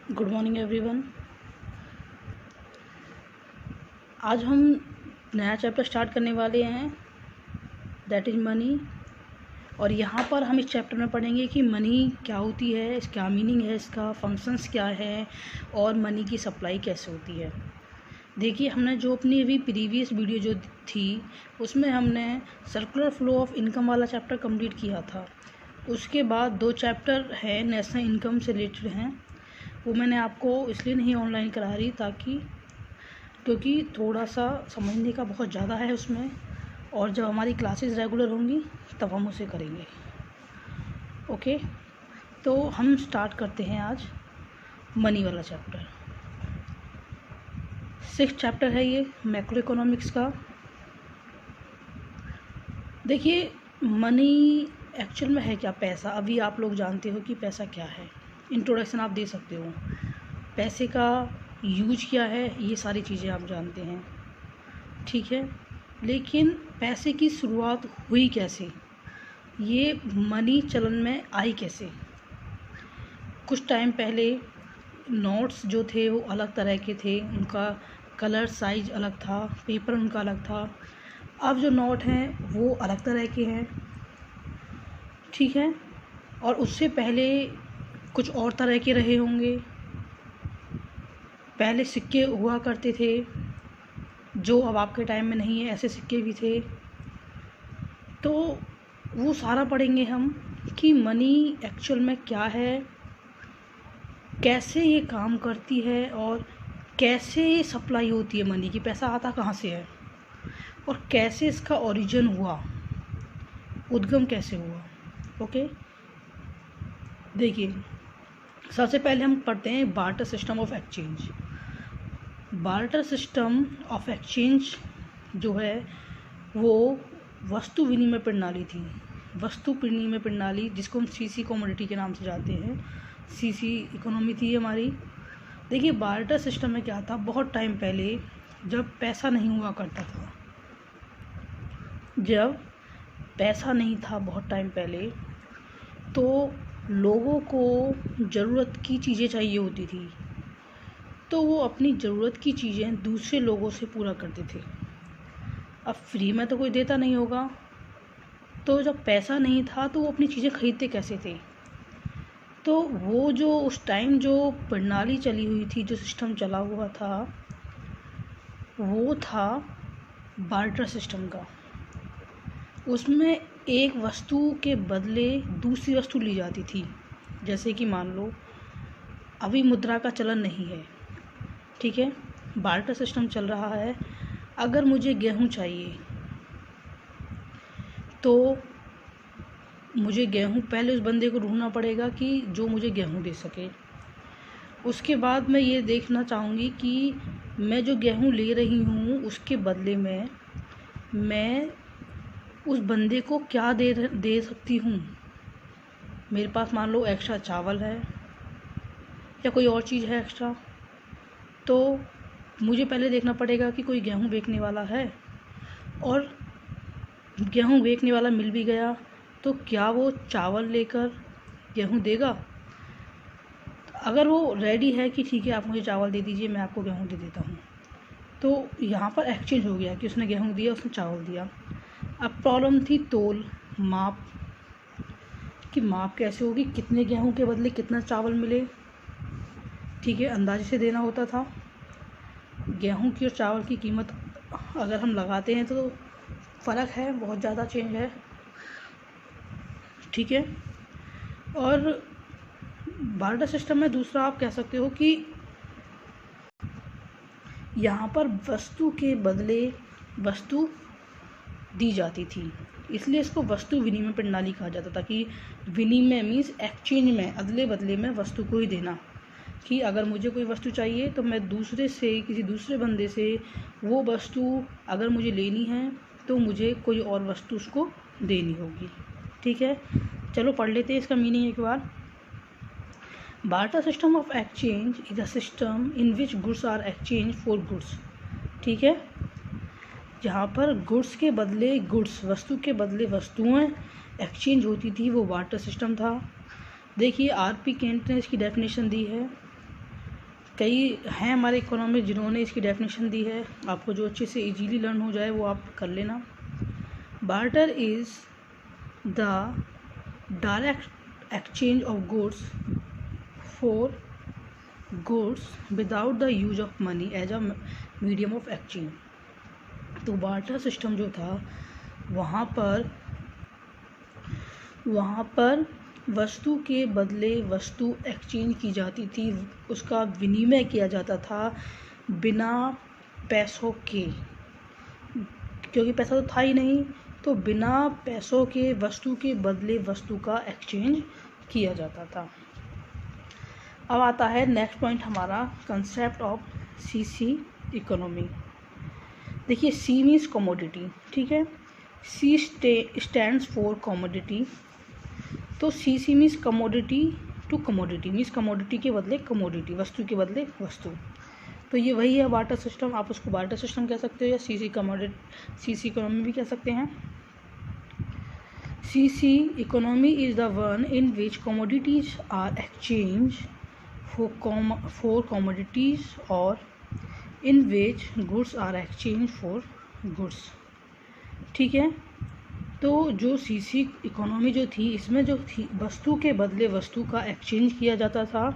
Good morning everyone. आज हम नया चैप्टर स्टार्ट करने वाले हैं, दैट इज़ मनी। और यहाँ पर हम इस चैप्टर में पढ़ेंगे कि मनी क्या होती है, इसका क्या मीनिंग है, इसका फंक्शंस क्या है और मनी की सप्लाई कैसे होती है। देखिए, हमने जो अपनी अभी प्रीवियस वीडियो जो थी उसमें हमने सर्कुलर फ्लो ऑफ इनकम वाला चैप्टर कंप्लीट किया था। उसके बाद 2 चैप्टर है नेशनल इनकम से रिलेटेड हैं, वो मैंने आपको इसलिए नहीं ऑनलाइन करा रही क्योंकि थोड़ा सा समझने का बहुत ज़्यादा है उसमें, और जब हमारी क्लासेस रेगुलर होंगी तब हम उसे करेंगे। ओके, तो हम स्टार्ट करते हैं आज मनी वाला चैप्टर। 6th चैप्टर है ये मैक्रो इकोनॉमिक्स का। देखिए, मनी एक्चुअल में है क्या? पैसा। अभी आप लोग जानते हो कि पैसा क्या है, इंट्रोडक्शन आप दे सकते हो। पैसे का यूज क्या है, ये सारी चीज़ें आप जानते हैं, ठीक है। लेकिन पैसे की शुरुआत हुई कैसे, ये मनी चलन में आई कैसे? कुछ टाइम पहले नोट्स जो थे वो अलग तरह के थे, उनका कलर साइज अलग था, पेपर उनका अलग था। अब जो नोट हैं वो अलग तरह के हैं, ठीक है। और उससे पहले कुछ और तरह के रहे होंगे। पहले सिक्के हुआ करते थे जो अब आपके टाइम में नहीं है, ऐसे सिक्के भी थे। तो वो सारा पढ़ेंगे हम कि मनी एक्चुअल में क्या है, कैसे ये काम करती है और कैसे ये सप्लाई होती है मनी की, पैसा आता कहाँ से है और कैसे इसका ओरिजिन हुआ, उद्गम कैसे हुआ। ओके, देखिए, सबसे पहले हम पढ़ते हैं barter system of exchange. Barter system of exchange जो है वो वस्तु विनिमय प्रणाली थी। वस्तु विनिमय प्रणाली जिसको हम सीसी कमोडिटी के नाम से जानते हैं, सीसी इकोनॉमी थी हमारी। देखिए, बार्टर सिस्टम में क्या था, बहुत टाइम पहले जब पैसा नहीं हुआ करता था, जब पैसा नहीं था बहुत टाइम पहले, तो लोगों को ज़रूरत की चीज़ें चाहिए होती थी, तो वो अपनी ज़रूरत की चीज़ें दूसरे लोगों से पूरा करते थे। अब फ्री में तो कोई देता नहीं होगा, तो जब पैसा नहीं था तो वो अपनी चीज़ें खरीदते कैसे थे? तो वो जो उस टाइम जो प्रणाली चली हुई थी, जो सिस्टम चला हुआ था, वो था बार्टर सिस्टम का। उसमें एक वस्तु के बदले दूसरी वस्तु ली जाती थी। जैसे कि मान लो अभी मुद्रा का चलन नहीं है, ठीक है, बार्टर सिस्टम चल रहा है। अगर मुझे गेहूं चाहिए तो मुझे गेहूं, पहले उस बंदे को ढूंढना पड़ेगा कि जो मुझे गेहूं दे सके। उसके बाद मैं ये देखना चाहूँगी कि मैं जो गेहूं ले रही हूँ उसके बदले में मैं उस बंदे को क्या दे सकती हूँ। मेरे पास मान लो एक्स्ट्रा चावल है या कोई और चीज़ है एक्स्ट्रा, तो मुझे पहले देखना पड़ेगा कि कोई गेहूं बेचने वाला है, और गेहूं बेचने वाला मिल भी गया तो क्या वो चावल लेकर गेहूं देगा? अगर वो रेडी है कि ठीक है आप मुझे चावल दे दीजिए, मैं आपको गेहूं दे देता हूँ, तो यहाँ पर एक्सचेंज हो गया कि उसने गेहूं दिया, उसने चावल दिया। अब प्रॉब्लम थी तोल, माप, कि माप कैसे होगी, कितने गेहूं के बदले कितना चावल मिले, ठीक है, अंदाजे से देना होता था। गेहूं की और चावल की कीमत अगर हम लगाते हैं तो फ़र्क है, बहुत ज़्यादा चेंज है, ठीक है। और बार्टर सिस्टम में दूसरा आप कह सकते हो कि यहाँ पर वस्तु के बदले वस्तु दी जाती थी, इसलिए इसको वस्तु विनिमय प्रणाली कहा जाता था। कि विनिमय मीन्स एक्सचेंज में, अदले बदले में वस्तु को ही देना, कि अगर मुझे कोई वस्तु चाहिए तो मैं दूसरे से, किसी दूसरे बंदे से वो वस्तु अगर मुझे लेनी है तो मुझे कोई और वस्तु उसको देनी होगी, ठीक है। चलो पढ़ लेते हैं इसका मीनिंग एक बार। Barter system of exchange is a system in which goods are exchange for goods, ठीक है। जहाँ पर गुड्स के बदले गुड्स, वस्तु के बदले वस्तुएं एक्सचेंज होती थी, वो बार्टर सिस्टम था। देखिए, आर पी केंट ने इसकी डेफिनेशन दी है कई हैं हमारे इकोनॉमिस्ट जिन्होंने इसकी डेफिनेशन दी है, आपको जो अच्छे से इजीली लर्न हो जाए वो आप कर लेना। Barter is the direct exchange of goods for goods without the use of money as a medium of exchange. तो बार्टर सिस्टम जो था वहाँ पर वस्तु के बदले वस्तु एक्सचेंज की जाती थी, उसका विनिमय किया जाता था बिना पैसों के, क्योंकि पैसा तो था ही नहीं, तो बिना पैसों के वस्तु के बदले वस्तु का एक्सचेंज किया जाता था। अब आता है नेक्स्ट पॉइंट हमारा, कंसेप्ट ऑफ सीसी इकोनॉमी। देखिए सी मीन्स कमोडिटी, ठीक है, सी स्टैंड्स फॉर कमोडिटी। तो C means commodity to commodity, means commodity के बदले कमोडिटी, वस्तु के बदले वस्तु। तो ये वही है बार्टर सिस्टम, आप उसको बार्टर सिस्टम कह सकते हो या सीसी इकोनॉमी भी कह सकते हैं। CC economy is the one in which commodities are exchange for commodities और in which goods are exchange for goods, ठीक है। तो जो सीसी इकोनॉमी जो थी, इसमें जो थी वस्तु के बदले वस्तु का एक्सचेंज किया जाता था,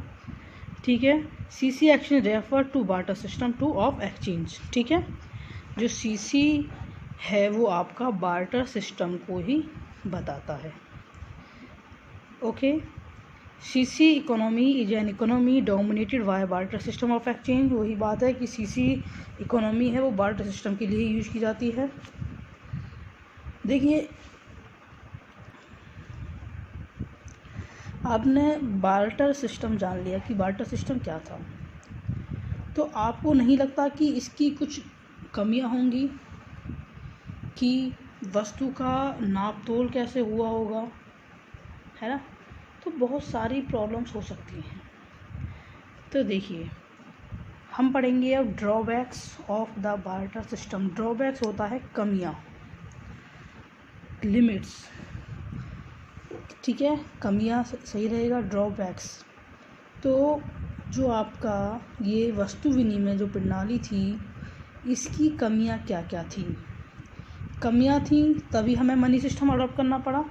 ठीक है। C C exchange refer to barter system to of exchange, ठीक है। जो सीसी है वो आपका बार्टर सिस्टम को ही बताता है। Okay, CC economy is an economy dominated by barter system of exchange. वही बात है कि सीसी इकोनॉमी है वो बार्टर सिस्टम के लिए यूज की जाती है। देखिए आपने बार्टर सिस्टम जान लिया कि बार्टर सिस्टम क्या था, तो आपको नहीं लगता कि इसकी कुछ कमियां होंगी कि वस्तु का नाप तोल कैसे हुआ होगा, है ना। तो बहुत सारी प्रॉब्लम्स हो सकती हैं। तो देखिए हम पढ़ेंगे अब drawbacks of the barter system. Drawbacks होता है कमियां, लिमिट्स, ठीक है, कमियां सही रहेगा। ड्रॉबैक्स तो जो आपका ये वस्तु विनिमय जो प्रणाली थी, इसकी कमियां क्या क्या थी, कमियां थी तभी हमें मनी सिस्टम अडॉप्ट करना पड़ा।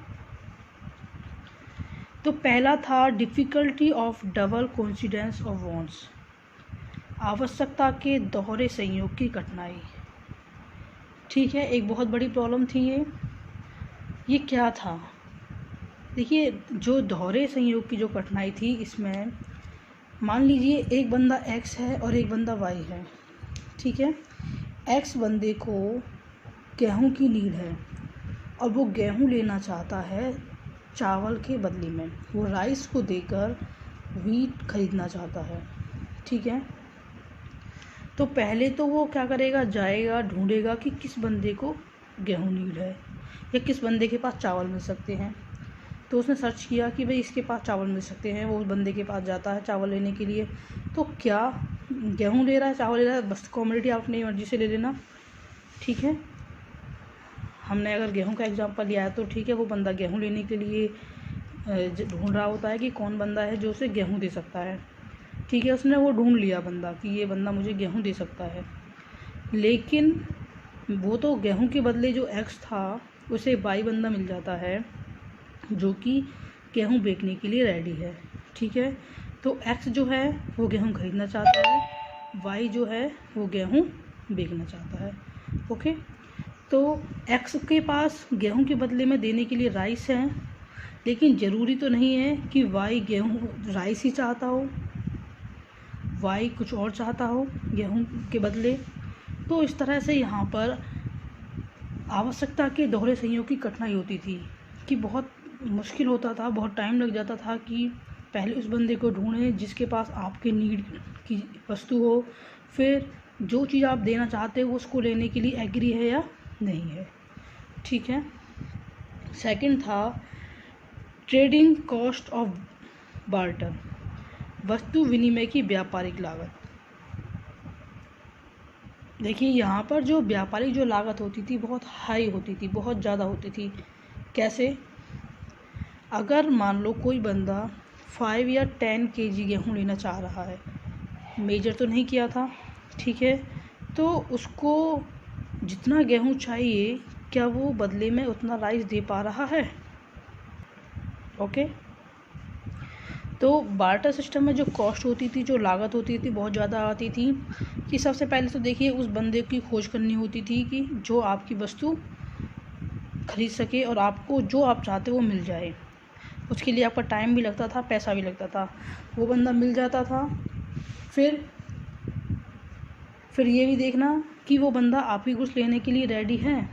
तो पहला था difficulty of double coincidence of wants, आवश्यकता के दोहरे संयोग की कठिनाई, ठीक है, एक बहुत बड़ी प्रॉब्लम थी ये क्या था। देखिए जो दोहरे संयोग की जो कठिनाई थी, इसमें मान लीजिए एक बंदा एक्स है और एक बंदा वाई है, ठीक है। एक्स बंदे को गेहूं की नीड है और वो गेहूं लेना चाहता है चावल के बदले में, वो राइस को देकर वीट खरीदना चाहता है, ठीक है। तो पहले तो वो क्या करेगा, जाएगा ढूंढेगा कि किस बंदे को गेहूं नीड है या किस बंदे के पास चावल मिल सकते हैं। तो उसने सर्च किया कि भाई इसके पास चावल मिल सकते हैं, वो उस बंदे के पास जाता है चावल लेने के लिए। तो क्या गेहूं ले रहा है, चावल ले रहा है, बस कमोडिटी आप अपनी मर्जी से ले लेना, ठीक है। हमने अगर गेहूं का एग्जांपल लिया है तो ठीक है, वो बंदा गेहूं लेने के लिए ढूंढ रहा होता है कि कौन बंदा है जो उसे गेहूं दे सकता है, ठीक है। उसने वो ढूंढ लिया बंदा कि ये बंदा मुझे गेहूं दे सकता है, लेकिन वो तो गेहूं के बदले जो एक्स था उसे वाई बंदा मिल जाता है जो कि गेहूं बेचने के लिए रेडी है, ठीक है। तो एक्स जो है वो गेहूं खरीदना चाहता है, वाई जो है वो गेहूं बेचना चाहता है, ओके। तो एक्स के पास गेहूं के बदले में देने के लिए राइस है, लेकिन ज़रूरी तो नहीं है कि वाई गेहूं राइस ही चाहता हो, वाई कुछ और चाहता हो गेहूं के बदले। तो इस तरह से यहाँ पर आवश्यकता के दोहरे संयोग की कठिनाई होती थी कि बहुत मुश्किल होता था, बहुत टाइम लग जाता था कि पहले उस बंदे को ढूंढें जिसके पास आपके नीड की वस्तु हो, फिर जो चीज़ आप देना चाहते हो उसको लेने के लिए एग्री है या नहीं है, ठीक है। सेकंड था ट्रेडिंग कॉस्ट ऑफ बार्टर, वस्तु विनिमय की व्यापारिक लागत। देखिए यहाँ पर जो व्यापारिक जो लागत होती थी बहुत हाई होती थी, बहुत ज़्यादा होती थी। कैसे, अगर मान लो कोई बंदा 5 या 10 kg गेहूँ लेना चाह रहा है, मेजर तो नहीं किया था, ठीक है। तो उसको जितना गेहूँ चाहिए, क्या वो बदले में उतना राइस दे पा रहा है? ओके। तो बार्टर सिस्टम में जो कॉस्ट होती थी, जो लागत होती थी, बहुत ज़्यादा आती थी। कि सबसे पहले तो देखिए, उस बंदे की खोज करनी होती थी कि जो आपकी वस्तु खरीद सके और आपको जो आप चाहते हो वो मिल जाए। उसके लिए आपका टाइम भी लगता था, पैसा भी लगता था। वो बंदा मिल जाता था। फिर ये भी देखना कि वो बंदा आपकी गुड्स लेने के लिए रेडी है।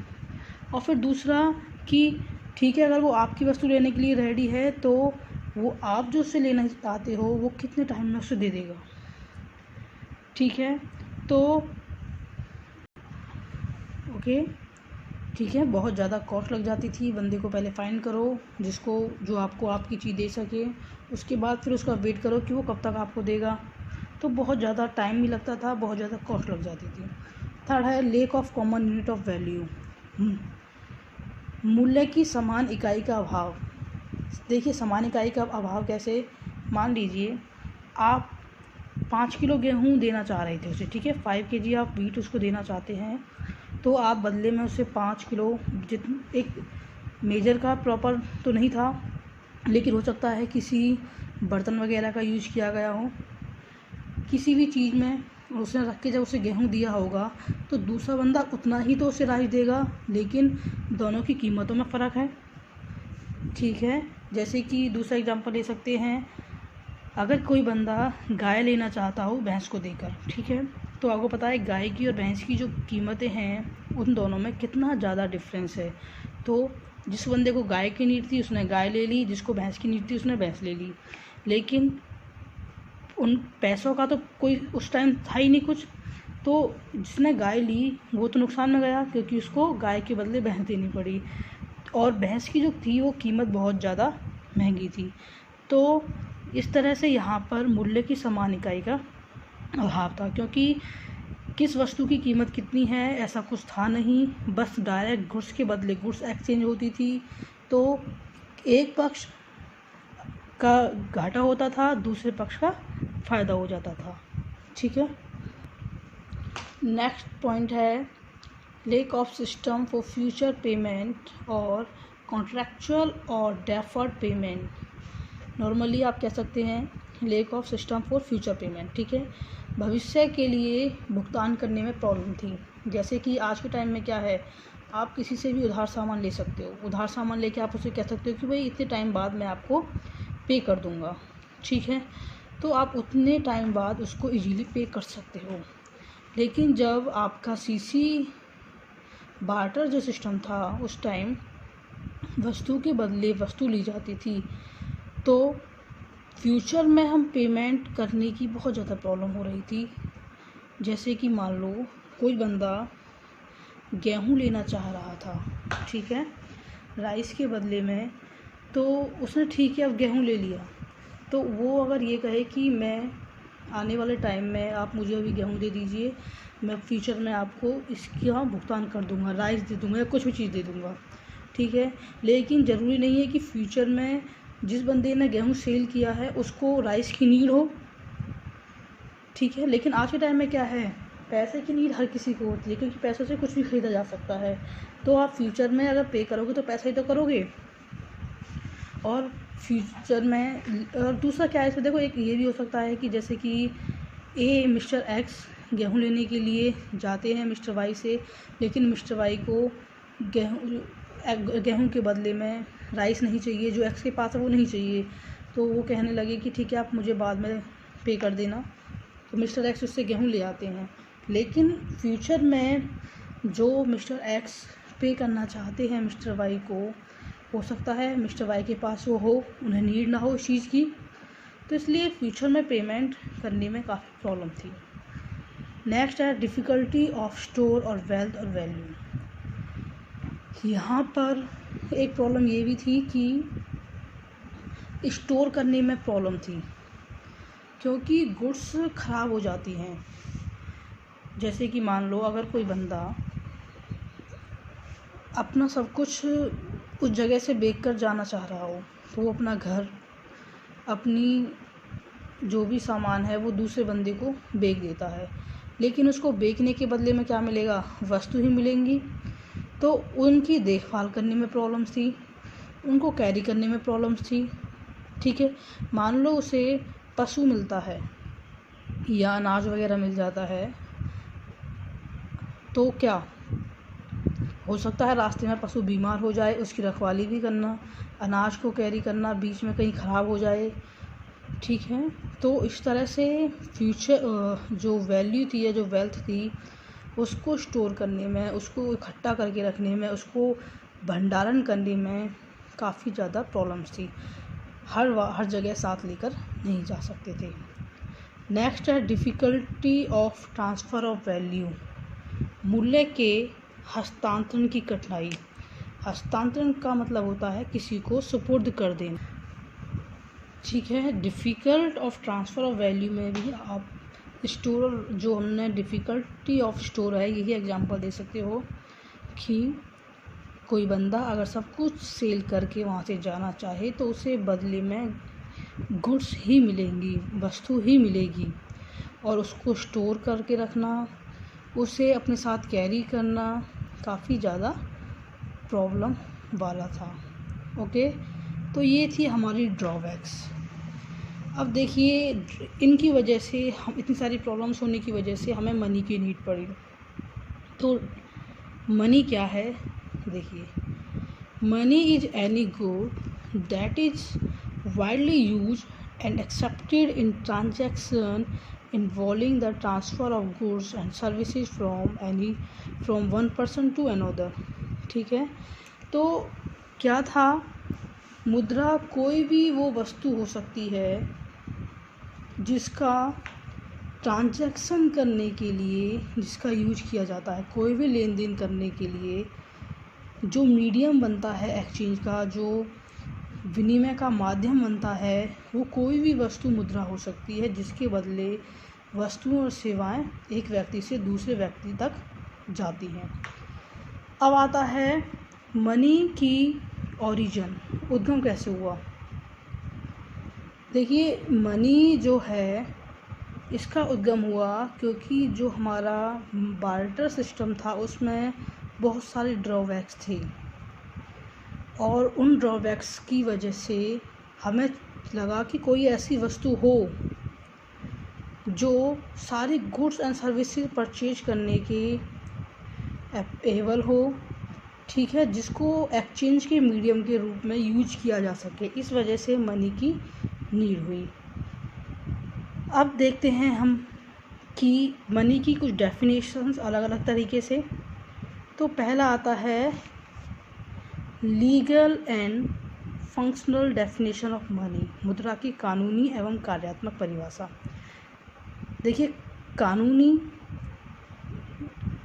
और फिर दूसरा कि ठीक है, अगर वो आपकी वस्तु लेने के लिए रेडी है तो वो आप जो उससे लेना चाहते हो वो कितने टाइम में उससे दे देगा, ठीक है। तो ओके, ठीक है, बहुत ज़्यादा कॉस्ट लग जाती थी। बंदे को पहले फाइंड करो जो आपको आपकी चीज़ दे सके, उसके बाद फिर उसका वेट करो कि वो कब तक आपको देगा। तो बहुत ज़्यादा टाइम भी लगता था, बहुत ज़्यादा कॉस्ट लग जाती थी। थर्ड है lake of common unit of value, मूल्य की समान इकाई का अभाव। देखिए, समान इकाई का अभाव कैसे? मान लीजिए आप 5 किलो गेहूँ देना चाह रहे थे उसे, ठीक है, 5 kg आप व्हीट उसको देना चाहते हैं। तो आप बदले में उससे 5 किलो एक मेजर का प्रॉपर तो नहीं था, लेकिन हो सकता है किसी बर्तन वगैरह का यूज़ किया गया हो, किसी भी चीज़ में उसने रख के जब उसे गेहूँ दिया होगा तो दूसरा बंदा उतना ही तो उसे राइस देगा, लेकिन दोनों की कीमतों में फ़र्क है, ठीक है। जैसे कि दूसरा एग्जांपल ले सकते हैं, अगर कोई बंदा गाय लेना चाहता हो भैंस को देकर, ठीक है, तो आपको पता है गाय की और भैंस की जो कीमतें हैं उन दोनों में कितना ज़्यादा डिफरेंस है। तो जिस बंदे को गाय की नीड थी उसने गाय ले ली, जिसको भैंस की नीड थी उसने भैंस ले ली, लेकिन उन पैसों का तो कोई उस टाइम था ही नहीं कुछ। तो जिसने गाय ली वो तो नुकसान में गया, क्योंकि उसको गाय के बदले भैंस देनी पड़ी, और भैंस की जो थी वो कीमत बहुत ज़्यादा महंगी थी। तो इस तरह से यहाँ पर मूल्य की समान इकाई का अभाव था, क्योंकि किस वस्तु की कीमत कितनी है ऐसा कुछ था नहीं, बस डायरेक्ट गुड्स के बदले गुड्स एक्सचेंज होती थी। तो एक पक्ष का घाटा होता था, दूसरे पक्ष का फ़ायदा हो जाता था, ठीक है। नेक्स्ट पॉइंट है lake of system for future payment और कॉन्ट्रैक्चुअल और डेफर्ड पेमेंट। नॉर्मली आप कह सकते हैं lake of system for future payment, ठीक है। भविष्य के लिए भुगतान करने में प्रॉब्लम थी। जैसे कि आज के टाइम में क्या है, आप किसी से भी उधार सामान ले सकते हो, उधार सामान लेके आप उसे कह सकते हो कि भाई इतने टाइम बाद मैं आपको पे कर दूंगा, ठीक है। तो आप उतने टाइम बाद उसको इजीली पे कर सकते हो। लेकिन जब आपका सीसी बार्टर जो सिस्टम था, उस टाइम वस्तु के बदले वस्तु ली जाती थी, तो फ्यूचर में हम पेमेंट करने की बहुत ज़्यादा प्रॉब्लम हो रही थी। जैसे कि मान लो कोई बंदा गेहूँ लेना चाह रहा था, ठीक है, राइस के बदले में, तो उसने ठीक है अब गेहूँ ले लिया। तो वो अगर ये कहे कि मैं आने वाले टाइम में आप मुझे अभी गेहूँ दे दीजिए, मैं फ्यूचर में आपको इसका भुगतान कर दूंगा, राइस दे दूंगा या कुछ भी चीज़ दे दूंगा, ठीक है। लेकिन ज़रूरी नहीं है कि फ्यूचर में जिस बंदे ने गेहूँ सेल किया है उसको राइस की नीड हो, ठीक है। लेकिन आज के टाइम में क्या है, पैसे की नीड हर किसी को होती है, क्योंकि पैसों से कुछ भी ख़रीदा जा सकता है। तो आप फ्यूचर में अगर पे करोगे तो पैसा ही तो करोगे। और फ्यूचर में और दूसरा क्या है इसमें, देखो एक ये भी हो सकता है कि जैसे कि मिस्टर एक्स गेहूँ लेने के लिए जाते हैं मिस्टर वाई से, लेकिन मिस्टर वाई को गेहूँ के बदले में राइस नहीं चाहिए, जो एक्स के पास है वो नहीं चाहिए। तो वो कहने लगे कि ठीक है आप मुझे बाद में पे कर देना, तो मिस्टर एक्स उससे गेहूँ ले आते हैं। लेकिन फ्यूचर में जो मिस्टर एक्स पे करना चाहते हैं मिस्टर वाई को, हो सकता है मिस्टर वाई के पास वो हो, उन्हें नीड ना हो इस चीज़ की, तो इसलिए फ्यूचर में पेमेंट करने में काफ़ी प्रॉब्लम थी। नेक्स्ट है डिफ़िकल्टी ऑफ स्टोर और वेल्थ और वैल्यू। यहाँ पर एक प्रॉब्लम ये भी थी कि स्टोर करने में प्रॉब्लम थी, क्योंकि गुड्स ख़राब हो जाती हैं। जैसे कि मान लो अगर कोई बंदा अपना सब कुछ उस जगह से बेच कर जाना चाह रहा हो, तो वो अपना घर, अपनी जो भी सामान है वो दूसरे बंदे को बेच देता है, लेकिन उसको बेचने के बदले में क्या मिलेगा? वस्तु ही मिलेंगी। तो उनकी देखभाल करने में प्रॉब्लम्स थी, उनको कैरी करने में प्रॉब्लम्स थी। ठीक है, मान लो उसे पशु मिलता है या अनाज वगैरह मिल जाता है, तो क्या हो सकता है? रास्ते में पशु बीमार हो जाए, उसकी रखवाली भी करना, अनाज को कैरी करना, बीच में कहीं ख़राब हो जाए। ठीक है, तो इस तरह से फ्यूचर जो वैल्यू थी या जो वेल्थ थी, उसको स्टोर करने में, उसको इकट्ठा करके रखने में, उसको भंडारण करने में काफ़ी ज़्यादा प्रॉब्लम्स थी। हर जगह साथ लेकर नहीं जा सकते थे। नेक्स्ट है difficulty of transfer of value, मूल्य के हस्तांतरण की कठिनाई। हस्तांतरण का मतलब होता है किसी को सुपुर्द कर देना। ठीक है, difficult of transfer of value में भी आप स्टोर, जो हमने डिफ़िकल्टी ऑफ स्टोर है, यही एग्जांपल दे सकते हो कि कोई बंदा अगर सब कुछ सेल करके वहाँ से जाना चाहे तो उसे बदले में गुड्स ही मिलेंगी, वस्तु ही मिलेगी, और उसको स्टोर करके रखना, उसे अपने साथ कैरी करना काफ़ी ज़्यादा प्रॉब्लम वाला था। ओके, तो ये थी हमारी ड्रॉबैक्स। अब देखिए, इनकी वजह से हम, इतनी सारी प्रॉब्लम्स होने की वजह से हमें मनी की नीड पड़ी। तो मनी क्या है? देखिए, money is any good that is widely use and accepted in transaction involving the transfer of goods and services from one person to another। ठीक है, तो क्या था? मुद्रा कोई भी वो वस्तु हो सकती है जिसका ट्रांजैक्शन करने के लिए, जिसका यूज किया जाता है, कोई भी लेन देन करने के लिए जो मीडियम बनता है एक्सचेंज का, जो विनिमय का माध्यम बनता है, वो कोई भी वस्तु मुद्रा हो सकती है, जिसके बदले वस्तुएं और सेवाएं एक व्यक्ति से दूसरे व्यक्ति तक जाती हैं। अब आता है मनी की ओरिजिन, उद्गम कैसे हुआ? देखिए, मनी जो है इसका उद्गम हुआ क्योंकि जो हमारा बार्टर सिस्टम था उसमें बहुत सारे ड्रॉबैक्स थे, और उन ड्रॉबैक्स की वजह से हमें लगा कि कोई ऐसी वस्तु हो जो सारी गुड्स एंड सर्विसेज परचेज करने के एबल हो। ठीक है, जिसको एक्सचेंज के मीडियम के रूप में यूज किया जा सके, इस वजह से मनी की नीड हुई। अब देखते हैं हम कि मनी की कुछ डेफिनेशंस अलग अलग तरीके से। तो पहला आता है legal and functional definition of money, मुद्रा की कानूनी एवं कार्यात्मक परिभाषा। देखिए, कानूनी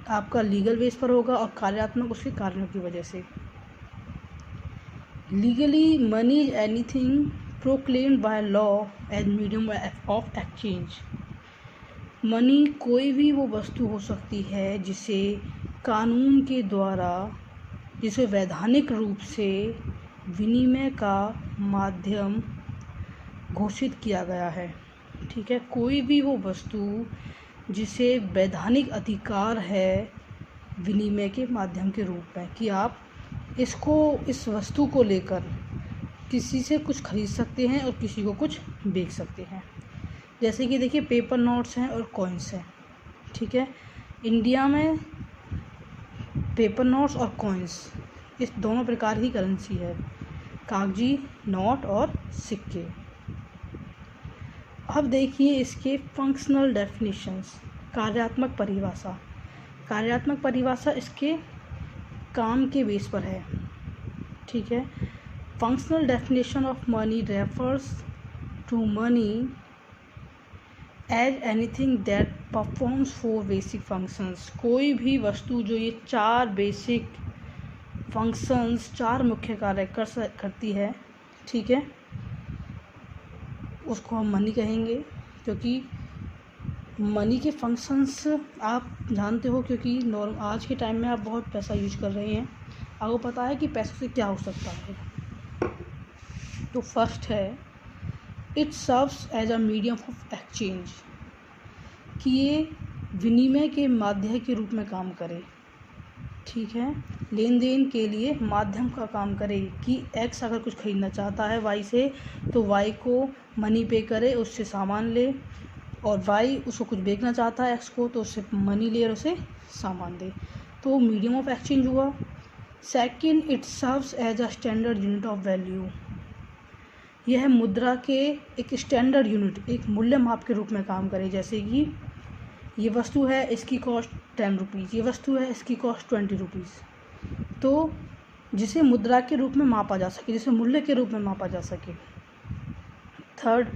आपका लीगल बेस पर होगा और कार्यात्मक उसके कारणों की वजह से। Legally, money is anything proclaimed by law as medium of exchange. Money कोई भी वो वस्तु हो सकती है जिसे कानून के द्वारा, जिसे वैधानिक रूप से विनिमय का माध्यम घोषित किया गया है। ठीक है, कोई भी वो वस्तु जिसे वैधानिक अधिकार है विनिमय के माध्यम के रूप में, कि आप इस वस्तु को लेकर किसी से कुछ खरीद सकते हैं और किसी को कुछ बेच सकते हैं। जैसे कि देखिए, पेपर नोट्स हैं और कॉइन्स हैं। ठीक है, इंडिया में पेपर नोट्स और कॉइन्स, इस दोनों प्रकार की करेंसी है, कागजी नोट और सिक्के। अब देखिए इसके फंक्शनल डेफिनेशंस, कार्यात्मक परिभाषा। कार्यात्मक परिभाषा इसके काम के बेस पर है। ठीक है, functional definition of money refers to money as anything that performs 4 basic functions. कोई भी वस्तु जो ये 4 बेसिक फंक्शंस, 4 मुख्य कार्य करती है, ठीक है, उसको हम मनी कहेंगे। क्योंकि मनी के फंक्शंस आप जानते हो, क्योंकि आज के टाइम में आप बहुत पैसा यूज कर रहे हैं, आपको पता है कि पैसों से क्या हो सकता है। तो फर्स्ट है it serves as a medium of exchange, कि ये विनिमय के माध्यम के रूप में काम करे, ठीक है, लेन देन के लिए माध्यम का काम करे कि एक्स अगर कुछ खरीदना चाहता है वाई से तो वाई को मनी पे करे, उससे सामान ले, और वाई उसको कुछ बेचना चाहता है एक्स को तो उससे मनी ले और उसे सामान दे, तो मीडियम ऑफ एक्सचेंज हुआ। Second, it serves as a standard unit of value, यह मुद्रा के एक स्टैंडर्ड यूनिट, एक मूल्य माप के रूप में काम करे, जैसे कि ये वस्तु है इसकी कॉस्ट 10 रुपीज़, ये वस्तु है इसकी कॉस्ट 20 रुपीज़, तो जिसे मुद्रा के रूप में मापा जा सके, जिसे मूल्य के रूप में मापा जा सके। Third,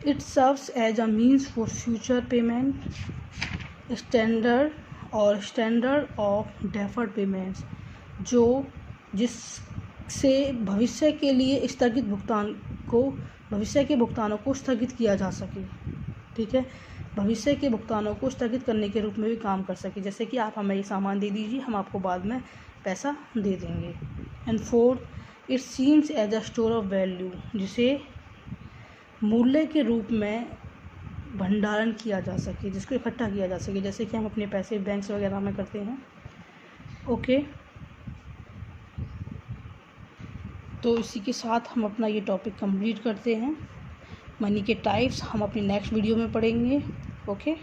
it serves as a means for future payment, standard of deferred payments, जिससे भविष्य के लिए स्थगित भविष्य के भुगतानों को स्थगित किया जा सके, ठीक है, भविष्य के भुगतानों को स्थगित करने के रूप में भी काम कर सके, जैसे कि आप हमें ये सामान दे दीजिए, हम आपको बाद में पैसा दे देंगे। And fourth, it seems as a store of value, जिसे मूल्य के रूप में भंडारण किया जा सके, जिसको इकट्ठा किया जा सके, जैसे कि हम अपने पैसे बैंक वगैरह में करते हैं। ओके, तो इसी के साथ हम अपना ये टॉपिक कंप्लीट करते हैं। मनी के टाइप्स हम अपनी नेक्स्ट वीडियो में पढ़ेंगे। ओके।